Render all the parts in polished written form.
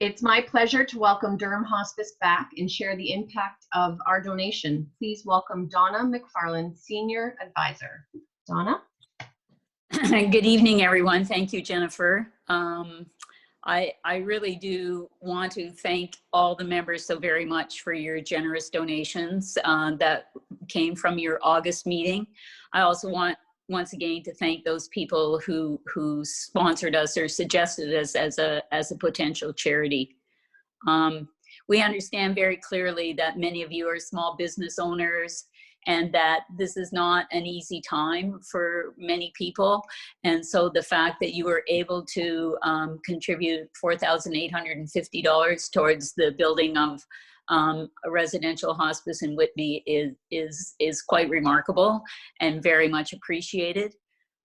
It's my pleasure to welcome Durham Hospice back and share the impact of our donation. Please welcome Donna McFarland, Senior Advisor. Donna? Good evening, everyone. Thank you, Jennifer. I really do want to thank all the members so very much for your generous donations that came from your August meeting. I also want once again to thank those people who sponsored us or suggested us as a potential charity. We understand very clearly that many of you are small business owners and that this is not an easy time for many people. And so the fact that you were able to contribute $4,850 towards the building of a residential hospice in Whitby is quite remarkable and very much appreciated.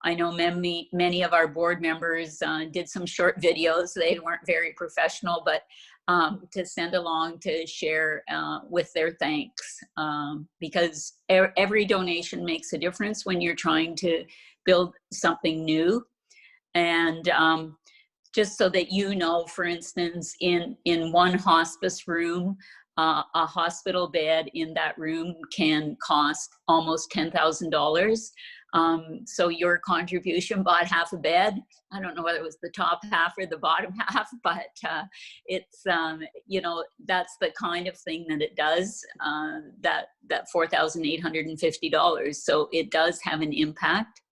I know many of our board members did some short videos. They weren't very professional, but to send along to share with their thanks, because every donation makes a difference when you're trying to build something new. And just so that you know, for instance, in one hospice room, a hospital bed in that room can cost almost $10,000. So your contribution bought half a bed. I don't know whether it was the top half or the bottom half, but it's, you know, that's the kind of thing that it does, that $4,850. So it does have an impact.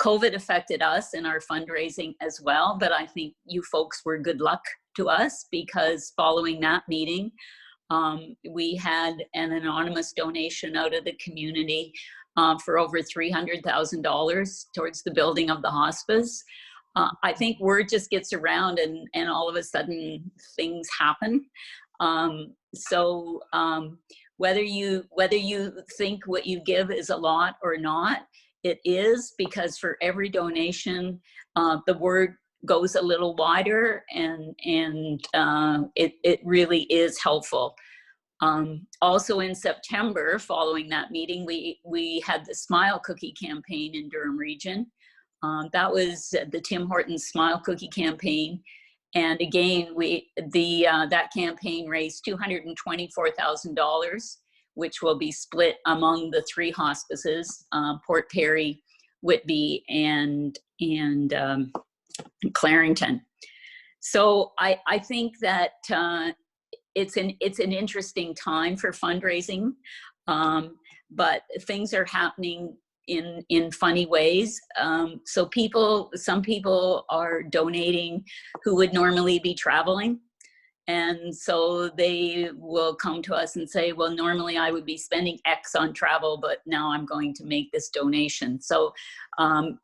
COVID affected us in our fundraising as well, but I think you folks were good luck to us, because following that meeting, we had an anonymous donation out of the community for over $300,000 towards the building of the hospice. I think word just gets around, and all of a sudden things happen. So whether you think what you give is a lot or not, it is, because for every donation, the word goes a little wider, and it really is helpful. Also in September, following that meeting, we had the Smile Cookie campaign in Durham region. That was the Tim Hortons Smile Cookie campaign. And again, that campaign raised $224,000, which will be split among the 3 hospices, Port Perry, Whitby, and Clarington. So I think that it's an interesting time for fundraising, but things are happening in funny ways. So some people are donating who would normally be traveling. And so they will come to us and say, well, normally I would be spending X on travel, but now I'm going to make this donation. So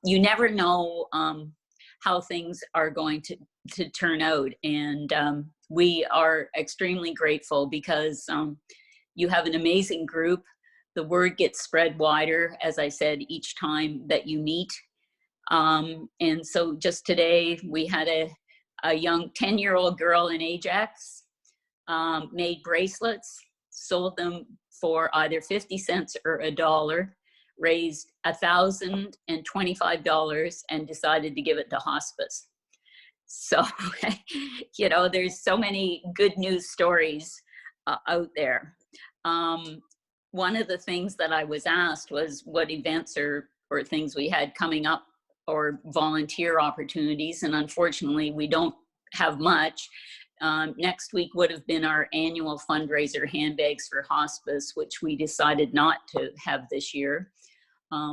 you never know how things are going to turn out. And we are extremely grateful, because you have an amazing group. The word gets spread wider, as I said, each time that you meet. And so just today we had a young 10-year-old girl in Ajax, made bracelets, sold them for either 50 cents or $1, raised $1,025, and decided to give it to hospice. So, you know, there's so many good news stories out there. One of the things that I was asked was what events or things we had coming up, or volunteer opportunities, and unfortunately we don't have much. Next week would have been our annual fundraiser, Handbags for Hospice, which we decided not to have this year.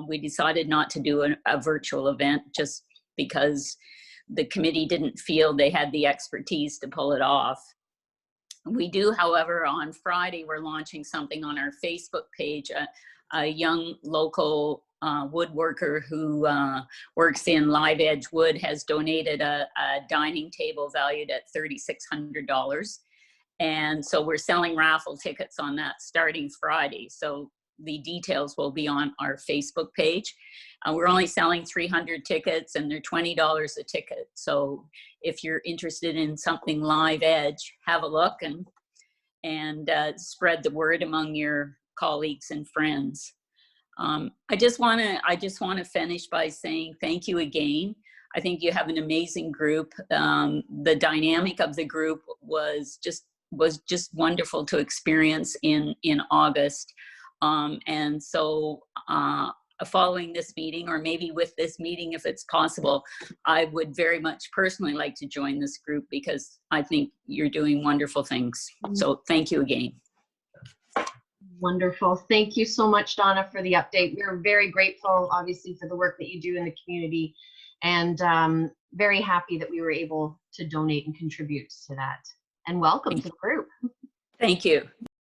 We decided not to do a virtual event just because the committee didn't feel they had the expertise to pull it off. We do, however, on Friday, we're launching something on our Facebook page. A young local woodworker who works in Live Edge Wood has donated a dining table valued at $3,600. And so we're selling raffle tickets on that starting Friday. So the details will be on our Facebook page. We're only selling 300 tickets, and they're $20 a ticket. So if you're interested in something Live Edge, have a look and spread the word among your colleagues and friends. I just want to finish by saying thank you again. I think you have an amazing group. The dynamic of the group was just wonderful to experience in August. And so following this meeting, or maybe with this meeting, if it's possible, I would very much personally like to join this group because I think you're doing wonderful things. So thank you again. Wonderful. Thank you so much, Donna, for the update. We're very grateful, obviously, for the work that you do in the community, and very happy that we were able to donate and contribute to that. And welcome to the group. Thank you.